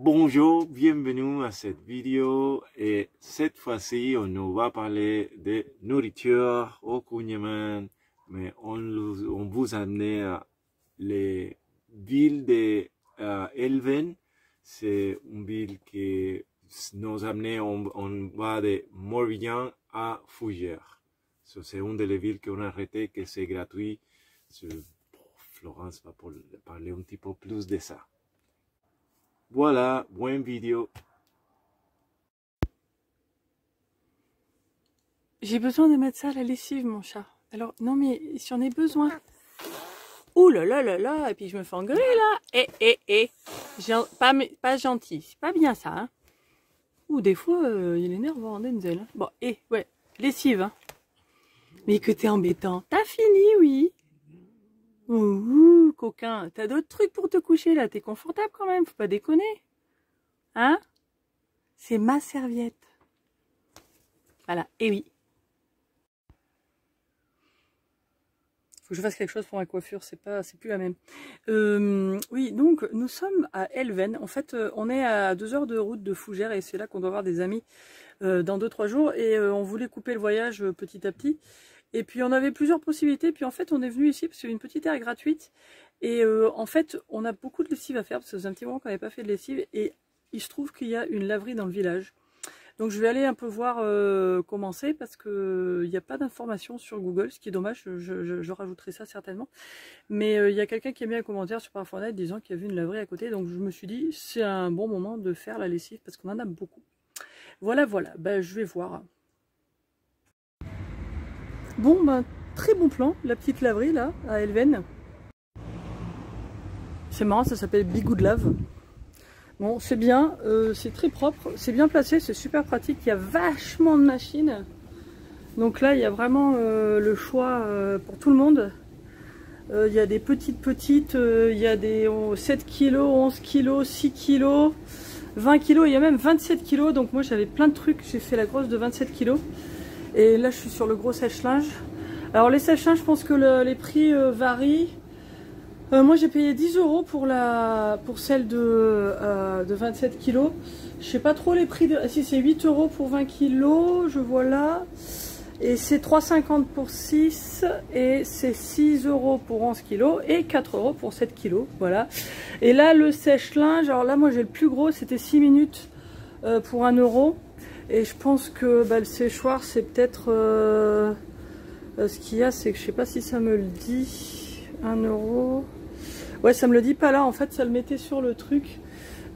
Bonjour, bienvenue à cette vidéo et cette fois-ci on va parler de nourriture au Kunyaman, mais on vous amener les villes de Elven. C'est une ville qui nous amène, on va de Morbihan à Fougères. C'est une des villes qu'on a arrêté, que c'est gratuit. Florence va parler un petit peu plus de ça. Voilà, bonne vidéo. J'ai besoin de mettre ça à la lessive, mon chat. Alors, non mais, si j'en ai besoin. Ouh là là là là, et puis je me fais engueuler là. Pas gentil, c'est pas bien ça, hein. Ou des fois, il est énervant, Denzel. Hein. Bon, ouais, lessive, hein. Mais que t'es embêtant. T'as fini, oui. Ouh, coquin, t'as d'autres trucs pour te coucher là, t'es confortable quand même, faut pas déconner. Hein? C'est ma serviette. Voilà, et oui. Faut que je fasse quelque chose pour ma coiffure, c'est plus la même. Oui, donc nous sommes à Elven. En fait, on est à 2 heures de route de Fougères et c'est là qu'on doit voir des amis dans 2-3 jours. Et on voulait couper le voyage petit à petit. Et puis on avait plusieurs possibilités, puis en fait on est venu ici parce qu'il y a une petite aire gratuite. Et en fait on a beaucoup de lessive à faire parce que c'est un petit moment qu'on n'avait pas fait de lessive. Et il se trouve qu'il y a une laverie dans le village. Donc je vais aller un peu voir comment c'est parce qu'il n'y a pas d'informations sur Google, ce qui est dommage, je rajouterai ça certainement. Mais il y a quelqu'un qui a mis un commentaire sur Parafournet disant qu'il y avait une laverie à côté. Donc je me suis dit c'est un bon moment de faire la lessive parce qu'on en a beaucoup. Voilà, ben, je vais voir. Bon, ben, très bon plan, la petite laverie là, à Elven. C'est marrant, ça s'appelle Bigoud Lave. Bon, c'est bien, c'est très propre, c'est bien placé, c'est super pratique, il y a vachement de machines. Donc là, il y a vraiment le choix pour tout le monde. Il y a des petites, il y a des 7 kg, 11 kg, 6 kg, 20 kg, il y a même 27 kg. Donc moi, j'avais plein de trucs, j'ai fait la grosse de 27 kg. Et là, je suis sur le gros sèche-linge. Alors, les sèche-linge, je pense que les prix varient. Moi, j'ai payé 10 € pour celle de 27 kg. Je sais pas trop les prix. Si c'est 8 € pour 20 kg, je vois là. Et c'est 3,50 € pour 6. Et c'est 6 € pour 11 kg. Et 4 € pour 7 kg. Voilà. Et là, le sèche-linge. Alors là, moi, j'ai le plus gros. C'était 6 minutes pour 1 €. Et je pense que le séchoir c'est peut-être ce qu'il y a, c'est que je sais pas si ça me le dit. 1 €. Ouais, ça me le dit pas là, en fait ça le mettait sur le truc.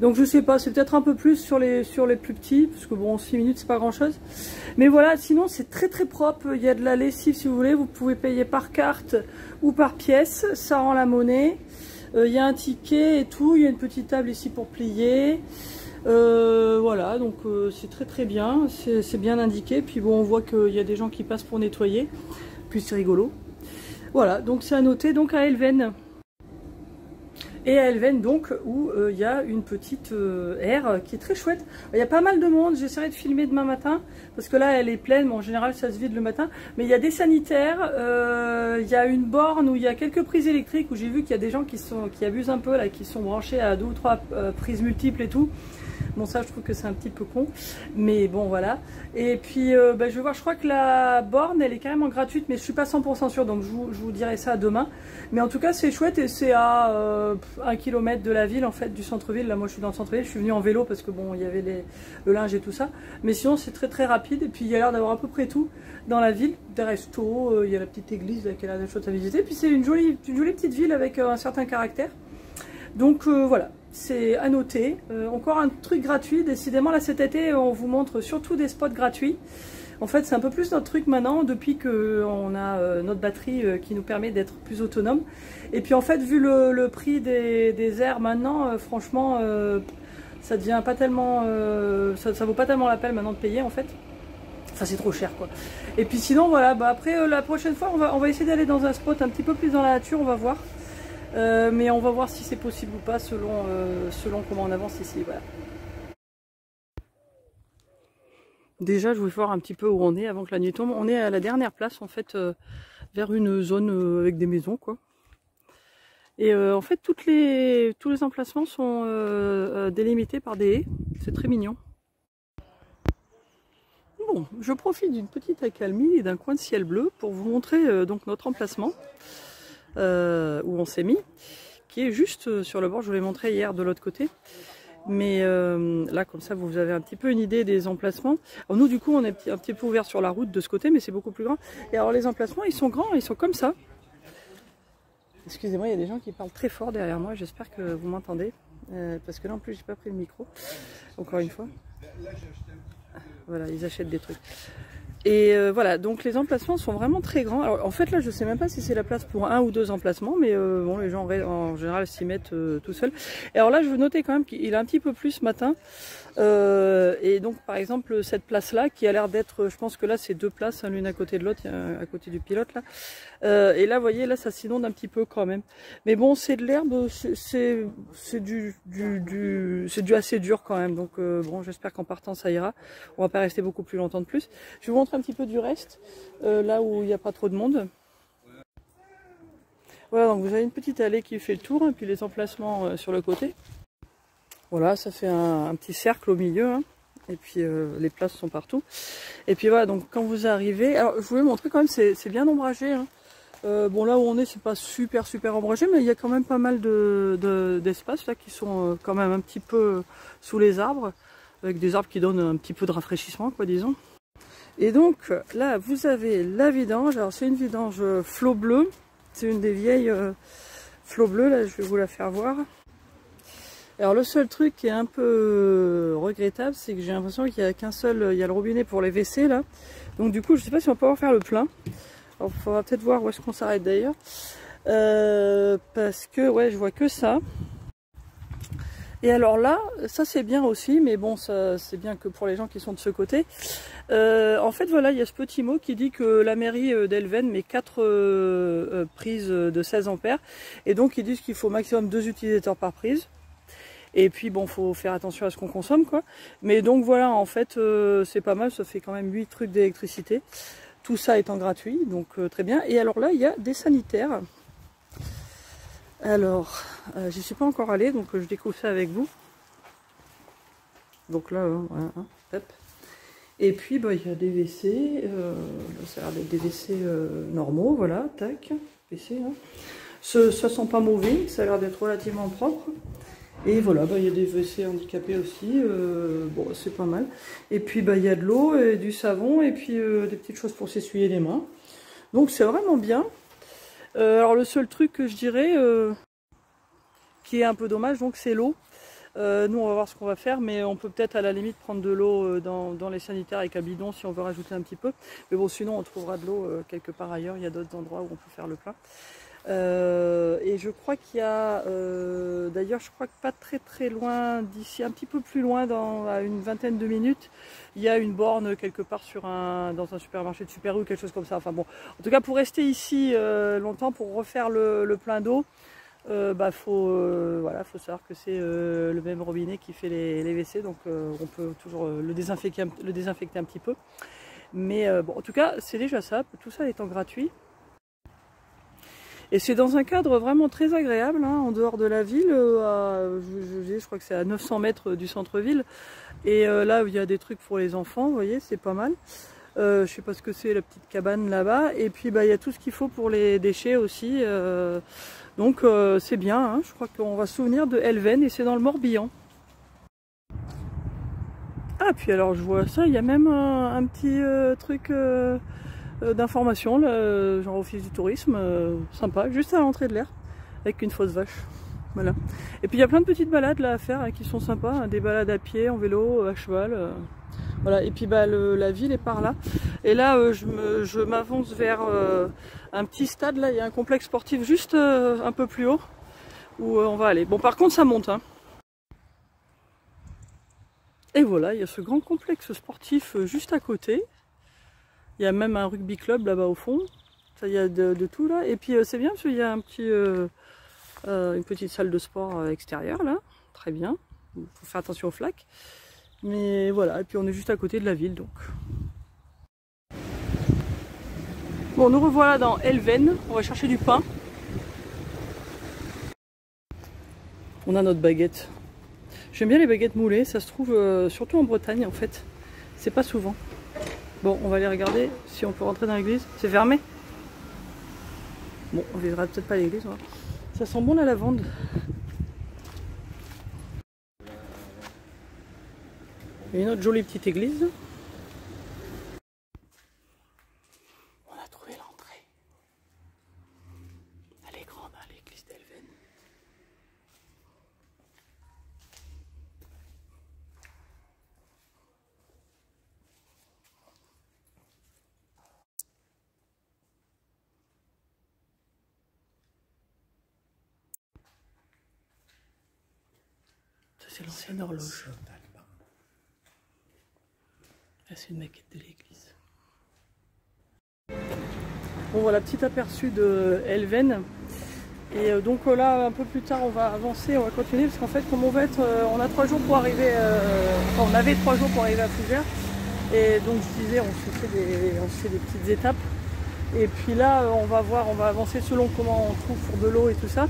Donc je sais pas, c'est peut-être un peu plus sur les plus petits, parce que bon 6 minutes c'est pas grand chose. Mais voilà, sinon c'est très très propre, il y a de la lessive si vous voulez, vous pouvez payer par carte ou par pièce, ça rend la monnaie. Il y a un ticket et tout, il y a une petite table ici pour plier. Voilà, donc c'est très très bien, c'est bien indiqué. Puis bon, on voit qu'il y a des gens qui passent pour nettoyer, puis c'est rigolo. Voilà, donc c'est à noter, donc à Elven. Et à Elven, donc, où il y a une petite aire qui est très chouette. Il y a pas mal de monde, j'essaierai de filmer demain matin, parce que là elle est pleine, bon, en général ça se vide le matin. Mais il y a des sanitaires, il y a une borne où il y a quelques prises électriques, où j'ai vu qu'il y a des gens qui abusent un peu, là, qui sont branchés à 2 ou 3 prises multiples et tout. Bon, ça je trouve que c'est un petit peu con, mais bon voilà. Et puis je vais voir, je crois que la borne elle est carrément gratuite, mais je suis pas 100% sûre, donc je vous dirai ça demain. Mais en tout cas c'est chouette et c'est à 1 km de la ville, en fait, du centre-ville. Là moi je suis dans le centre-ville, je suis venue en vélo parce que bon il y avait le linge et tout ça. Mais sinon c'est très très rapide et puis il y a l'air d'avoir à peu près tout dans la ville. Des restos, il y a la petite église là qui a l'air d'être chouette à visiter. Puis c'est une jolie petite ville avec un certain caractère. Donc voilà. C'est à noter. Encore un truc gratuit. Décidément, là cet été, on vous montre surtout des spots gratuits. En fait, c'est un peu plus notre truc maintenant, depuis qu'on a notre batterie qui nous permet d'être plus autonome. Et puis en fait, vu le prix des airs maintenant, franchement, ça devient pas tellement... ça vaut pas tellement la peine maintenant de payer en fait. Enfin, c'est trop cher quoi. Et puis sinon, voilà, après la prochaine fois, on va essayer d'aller dans un spot un petit peu plus dans la nature, on va voir. Mais on va voir si c'est possible ou pas selon comment on avance ici. Voilà. Déjà, je vais voir un petit peu où on est avant que la nuit tombe. On est à la dernière place en fait, vers une zone avec des maisons quoi. Et en fait, tous les emplacements sont délimités par des haies. C'est très mignon. Bon, je profite d'une petite accalmie et d'un coin de ciel bleu pour vous montrer donc notre emplacement où on s'est mis, qui est juste sur le bord. Je vous l'ai montré hier de l'autre côté. Mais là, comme ça, vous avez un petit peu une idée des emplacements. Alors, nous, du coup, on est un petit peu ouvert sur la route de ce côté, mais c'est beaucoup plus grand. Et alors, les emplacements, ils sont grands, ils sont comme ça. Excusez-moi, il y a des gens qui parlent très fort derrière moi. J'espère que vous m'entendez. Parce que là, en plus, j'ai pas pris le micro. Encore une fois. Voilà, ils achètent des trucs. Et voilà, donc les emplacements sont vraiment très grands. Alors, en fait, là, je sais même pas si c'est la place pour 1 ou 2 emplacements, mais bon, les gens en général s'y mettent tout seuls. Et alors là, je veux noter quand même qu'il est un petit peu plus ce matin. Et donc, par exemple, cette place-là, qui a l'air d'être, je pense que là, c'est 2 places, hein, l'une à côté de l'autre, à côté du pilote, là. Et là, vous voyez, là, ça s'inonde un petit peu quand même. Mais bon, c'est de l'herbe, c'est du assez dur quand même. Donc, bon, j'espère qu'en partant, ça ira. On va pas rester beaucoup plus longtemps de plus. Je vais vous montrer un petit peu du reste, là où il n'y a pas trop de monde. Voilà, donc vous avez une petite allée qui fait le tour, et puis les emplacements sur le côté. Voilà, ça fait un petit cercle au milieu, hein. Et puis les places sont partout. Et puis voilà, donc quand vous arrivez, alors je voulais montrer quand même, c'est bien ombragé, hein. Bon, là où on est, c'est pas super ombragé, mais il y a quand même pas mal d'espaces là qui sont quand même un petit peu sous les arbres, avec des arbres qui donnent un petit peu de rafraîchissement, quoi, disons. Et donc là, vous avez la vidange. Alors c'est une vidange flot bleu, c'est une des vieilles flots bleus. Là, je vais vous la faire voir. Alors le seul truc qui est un peu regrettable, c'est que j'ai l'impression qu'il n'y a qu'un seul, il y a le robinet pour les WC là. Donc du coup, je sais pas si on va pouvoir faire le plein. Alors il faudra peut-être voir où est-ce qu'on s'arrête d'ailleurs. Parce que ouais, je vois que ça. Et alors là, ça c'est bien aussi, mais bon, ça c'est bien que pour les gens qui sont de ce côté. En fait, voilà, il y a ce petit mot qui dit que la mairie d'Elven met 4 prises de 16 ampères. Et donc ils disent qu'il faut au maximum 2 utilisateurs par prise. Et puis bon, faut faire attention à ce qu'on consomme, quoi. Mais donc voilà, en fait, c'est pas mal, ça fait quand même 8 trucs d'électricité. Tout ça étant gratuit, donc très bien. Et alors là, il y a des sanitaires. Alors, j'y suis pas encore allée, donc je découvre ça avec vous. Donc là, voilà, hein, hop. Et puis, bah, il y a des WC, ça a l'air d'être des WC normaux, voilà, tac, WC, hein. Ça sent pas mauvais, ça a l'air d'être relativement propre. Et voilà, bah, il y a des WC handicapés aussi, bon, c'est pas mal. Et puis, bah, il y a de l'eau, et du savon, et puis des petites choses pour s'essuyer les mains. Donc, c'est vraiment bien. Alors, le seul truc que je dirais, qui est un peu dommage, donc, c'est l'eau. Nous, on va voir ce qu'on va faire, mais on peut peut-être à la limite prendre de l'eau dans les sanitaires avec un bidon si on veut rajouter un petit peu. Mais bon, sinon, on trouvera de l'eau quelque part ailleurs. Il y a d'autres endroits où on peut faire le plein. Et je crois qu'il y a, d'ailleurs, je crois que pas très loin d'ici, un petit peu plus loin, à une vingtaine de minutes, il y a une borne quelque part dans un supermarché de Super U, quelque chose comme ça. Enfin bon, en tout cas, pour rester ici longtemps, pour refaire le plein d'eau, bah voilà, faut savoir que c'est le même robinet qui fait les WC, donc on peut toujours le désinfecter un petit peu. Mais bon, en tout cas, c'est déjà ça, tout ça étant gratuit. Et c'est dans un cadre vraiment très agréable, hein, en dehors de la ville, je crois que c'est à 900 mètres du centre-ville. Et là, il y a des trucs pour les enfants, vous voyez, c'est pas mal. Je sais pas ce que c'est, la petite cabane là-bas. Et puis, bah, il y a tout ce qu'il faut pour les déchets aussi. Donc, c'est bien, hein, je crois qu'on va se souvenir de Elven, et c'est dans le Morbihan. Ah, puis alors, je vois ça, il y a même un petit truc... d'information, genre office du tourisme, sympa, juste à l'entrée de l'air, avec une fausse vache. Voilà. Et puis il y a plein de petites balades là à faire, hein, qui sont sympas, hein, des balades à pied, en vélo, à cheval. Voilà. Et puis bah, la ville est par là. Et là, je m'avance vers un petit stade, là, il y a un complexe sportif juste un peu plus haut, où on va aller. Bon, par contre, ça monte, hein. Et voilà, il y a ce grand complexe sportif juste à côté. Il y a même un rugby club là-bas au fond. Ça, il y a de tout là. Et puis c'est bien parce qu'il y a une petite salle de sport extérieure là. Très bien. Il faut faire attention aux flaques. Mais voilà. Et puis on est juste à côté de la ville donc. Bon, nous revoilà dans Elven. On va chercher du pain. On a notre baguette. J'aime bien les baguettes moulées, ça se trouve surtout en Bretagne en fait. C'est pas souvent. Bon, on va aller regarder si on peut rentrer dans l'église. C'est fermé? Bon, on verra peut-être pas l'église. Hein. Ça sent bon la lavande. Et une autre jolie petite église. On a trouvé l'entrée. Elle est grande, hein, l'église d'Elven. Ça c'est l'ancienne horloge. Là, c'est une maquette de l'église. Bon, voilà, petit aperçu de Elven. Et donc là, un peu plus tard, on va avancer, on va continuer, parce qu'en fait, comme on va être, on a 3 jours pour arriver, enfin, on avait 3 jours pour arriver à Fougères. Et donc, je disais, on se fait des petites étapes. Et puis là, on va voir, on va avancer selon comment on trouve pour de l'eau et tout ça.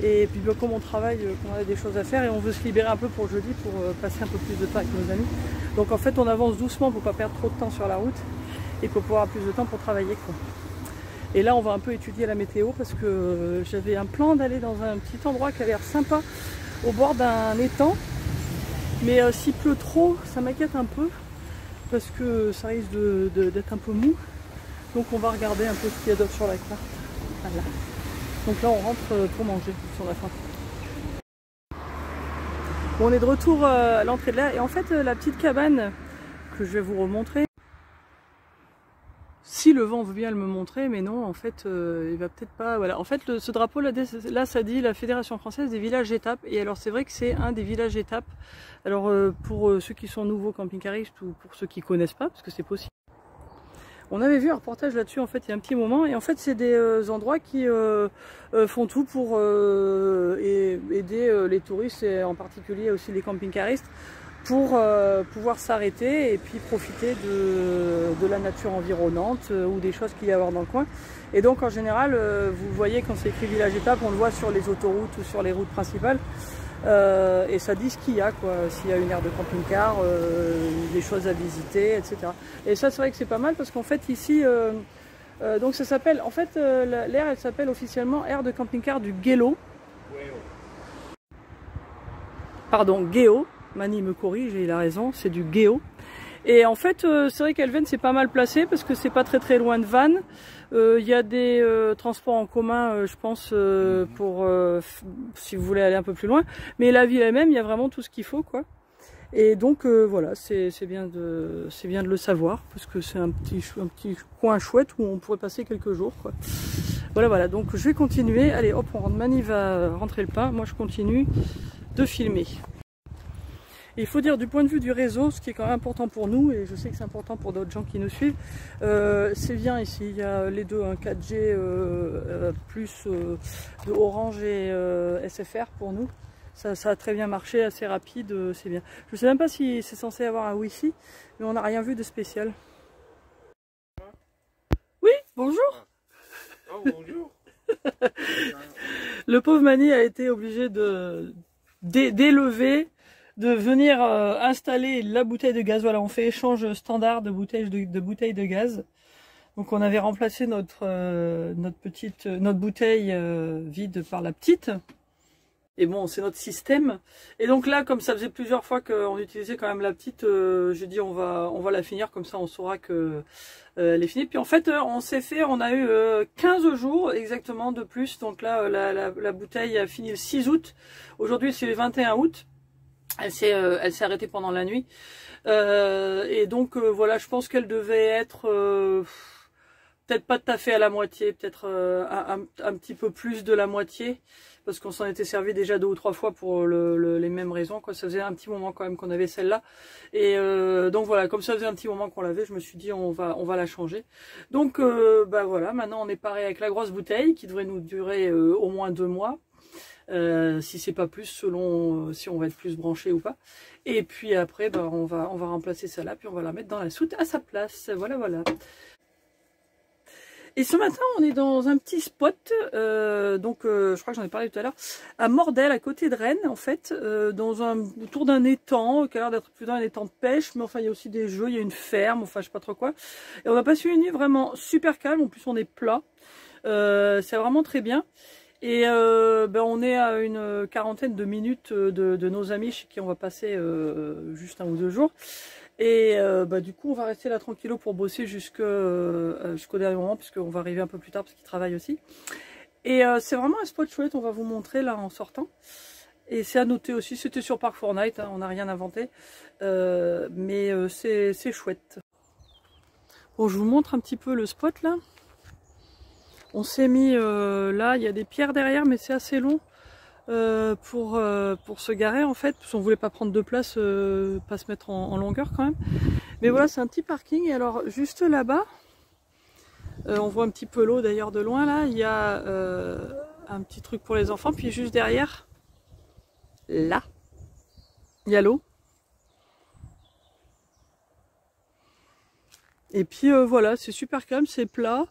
Et puis comme on travaille, qu'on a des choses à faire et on veut se libérer un peu pour jeudi pour passer un peu plus de temps avec nos amis. Donc en fait on avance doucement pour ne pas perdre trop de temps sur la route et pour pouvoir avoir plus de temps pour travailler, quoi. Et là on va un peu étudier la météo parce que j'avais un plan d'aller dans un petit endroit qui a l'air sympa au bord d'un étang. Mais s'il pleut trop, ça m'inquiète un peu parce que ça risque d'être un peu mou. Donc on va regarder un peu ce qu'il y a d'autre sur la carte. Voilà. Donc là on rentre pour manger, si on a faim. Bon, on est de retour à l'entrée de l'air et en fait la petite cabane que je vais vous remontrer, si le vent veut bien le me montrer, mais non en fait il va peut-être pas, voilà. En fait ce drapeau là ça dit la Fédération Française des Villages Étapes et alors c'est vrai que c'est un des villages étapes. Alors pour ceux qui sont nouveaux camping-caristes ou pour ceux qui connaissent pas, parce que c'est possible. On avait vu un reportage là-dessus en fait il y a un petit moment et en fait c'est des endroits qui font tout pour aider les touristes et en particulier aussi les camping-caristes pour pouvoir s'arrêter et puis profiter de la nature environnante ou des choses qu'il y a à voir dans le coin. Et donc en général vous voyez quand c'est écrit village étape on le voit sur les autoroutes ou sur les routes principales. Et ça dit ce qu'il y a, quoi, s'il y a une aire de camping-car, des choses à visiter, etc. Et ça c'est vrai que c'est pas mal parce qu'en fait ici, donc ça s'appelle, en fait l'aire elle s'appelle officiellement aire de camping-car du Guélo. Pardon, Guéo, Mani me corrige et il a raison, c'est du Guéo. Et en fait c'est vrai qu'Elven c'est pas mal placé parce que c'est pas très loin de Vannes. Il y a des transports en commun je pense pour si vous voulez aller un peu plus loin, mais la ville elle-même il y a vraiment tout ce qu'il faut, quoi. Et donc voilà, c'est bien de le savoir parce que c'est un petit coin chouette où on pourrait passer quelques jours, quoi. Voilà, donc je vais continuer. Allez hop, on rentre. Mani va rentrer le pain, moi je continue de filmer. Et il faut dire du point de vue du réseau, ce qui est quand même important pour nous, et je sais que c'est important pour d'autres gens qui nous suivent, c'est bien ici, il y a les deux, un 4G plus de Orange et SFR pour nous. Ça a très bien marché, assez rapide, c'est bien. Je ne sais même pas si c'est censé avoir un Wi-Fi, mais on n'a rien vu de spécial. Oui, bonjour. Oh, bonjour. Le pauvre Mani a été obligé d'élever, de venir installer la bouteille de gaz. Voilà, on fait échange standard de bouteilles de gaz. Donc on avait remplacé notre bouteille vide par la petite. Et bon, c'est notre système. Et donc là, comme ça faisait plusieurs fois qu'on utilisait quand même la petite, j'ai dit on va la finir, comme ça on saura que elle est finie. Puis en fait, on a eu 15 jours exactement de plus. Donc là, la bouteille a fini le 6 août. Aujourd'hui, c'est le 21 août. Elle s'est arrêtée pendant la nuit. Et donc voilà, je pense qu'elle devait être peut-être pas tout à fait à la moitié, peut-être un petit peu plus de la moitié, parce qu'on s'en était servi déjà 2 ou 3 fois pour les mêmes raisons, quoi. Ça faisait un petit moment quand même qu'on avait celle-là. Et donc voilà, comme ça faisait un petit moment qu'on l'avait, je me suis dit on va la changer. Donc bah voilà, maintenant on est pareil avec la grosse bouteille qui devrait nous durer au moins 2 mois. Si c'est pas plus, selon si on va être plus branché ou pas. Et puis après bah, on va remplacer ça là, puis on va la mettre dans la soute à sa place. Voilà. Et ce matin, on est dans un petit spot, je crois que j'en ai parlé tout à l'heure, à Mordel, à côté de Rennes, en fait, autour d'un étang, qui a l'air d'être plutôt un étang de pêche, mais enfin, il y a aussi des jeux, il y a une ferme, enfin, je sais pas trop quoi. Et on a passé une nuit vraiment super calme, en plus, on est plat. C'est vraiment très bien. Et on est à une quarantaine de minutes de nos amis chez qui on va passer juste 1 ou 2 jours. Et du coup on va rester là tranquillo pour bosser jusqu'au dernier moment, puisqu'on va arriver un peu plus tard parce qu'ils travaillent aussi. Et c'est vraiment un spot chouette, on va vous montrer là en sortant. Et c'est à noter aussi, c'était sur Park Fortnite, hein, on n'a rien inventé, mais c'est chouette. Bon, je vous montre un petit peu le spot là. On s'est mis là, il y a des pierres derrière, mais c'est assez long pour se garer en fait, parce qu'on voulait pas prendre de place, pas se mettre en longueur quand même. Mais voilà, c'est un petit parking. Et alors juste là-bas, on voit un petit peu l'eau d'ailleurs de loin là, il y a un petit truc pour les enfants, puis juste derrière, là, il y a l'eau. Et puis voilà, c'est super calme, c'est plat.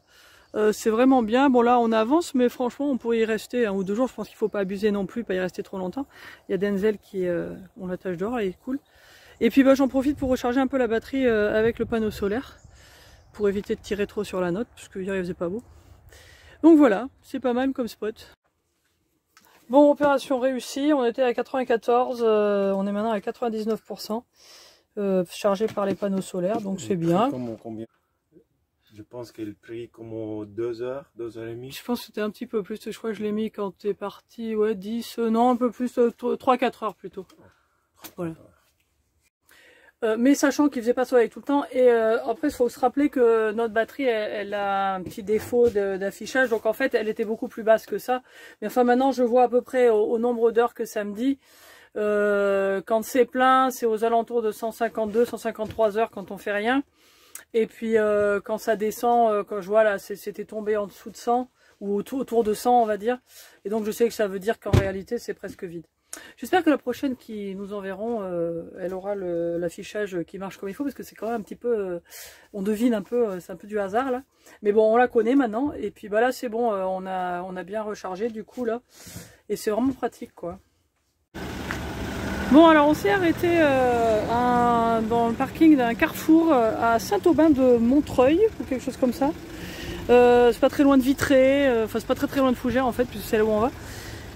C'est vraiment bien. Bon là on avance, mais franchement on pourrait y rester 1 ou 2 jours. Je pense qu'il faut pas abuser non plus, pas y rester trop longtemps. Il y a Denzel qui on l'attache dehors, elle est cool. Et puis j'en profite pour recharger un peu la batterie avec le panneau solaire, pour éviter de tirer trop sur la note, parce que hier il faisait pas beau. Donc voilà, c'est pas mal comme spot. Bon, opération réussie, on était à 94, on est maintenant à 99%, chargé par les panneaux solaires, donc c'est bien. Combien? Je pense qu'elle pris comme 2 heures, 2 heures et demie. Je pense que c'était un petit peu plus, je crois que je l'ai mis quand t'es parti, ouais, 10, non, un peu plus, 3-4 heures plutôt. Voilà. Mais sachant qu'il faisait pas soleil tout le temps, et après il faut se rappeler que notre batterie elle a un petit défaut d'affichage, donc en fait elle était beaucoup plus basse que ça. Mais enfin maintenant je vois à peu près au nombre d'heures que ça me dit. Quand c'est plein, c'est aux alentours de 152-153 heures quand on fait rien. Et puis quand ça descend, quand je vois là, c'était tombé en dessous de 100 ou autour de 100 on va dire. Et donc je sais que ça veut dire qu'en réalité c'est presque vide. J'espère que la prochaine qui nous enverront, elle aura l'affichage qui marche comme il faut, parce que c'est quand même un petit peu, on devine un peu, c'est un peu du hasard là. Mais bon, on la connaît maintenant. Et puis là c'est bon, on a bien rechargé du coup là. Et c'est vraiment pratique quoi. Bon, alors on s'est arrêté dans le parking d'un carrefour à Saint-Aubin-de-Montreuil ou quelque chose comme ça. C'est pas très loin de Vitré, enfin c'est pas très loin de Fougères en fait, puisque c'est là où on va.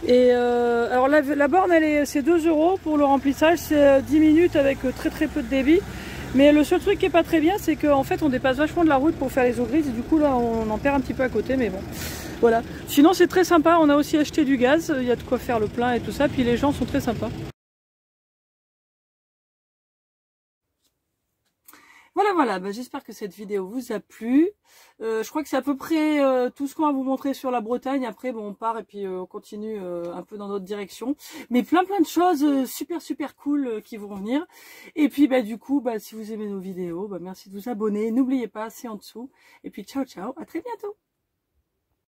Et alors la borne c'est 2 € pour le remplissage, c'est 10 minutes avec très peu de débit. Mais le seul truc qui est pas très bien, c'est qu'en fait on dépasse vachement de la route pour faire les eaux grises, et du coup là on en perd un petit peu à côté, mais bon. Voilà. Sinon c'est très sympa, on a aussi acheté du gaz, il y a de quoi faire le plein et tout ça, puis les gens sont très sympas. Voilà, j'espère que cette vidéo vous a plu. Je crois que c'est à peu près tout ce qu'on va vous montrer sur la Bretagne. Après, bon, on part et puis on continue un peu dans notre direction. Mais plein de choses super cool qui vont venir. Et puis, du coup, si vous aimez nos vidéos, merci de vous abonner. N'oubliez pas, c'est en dessous. Et puis, ciao, à très bientôt.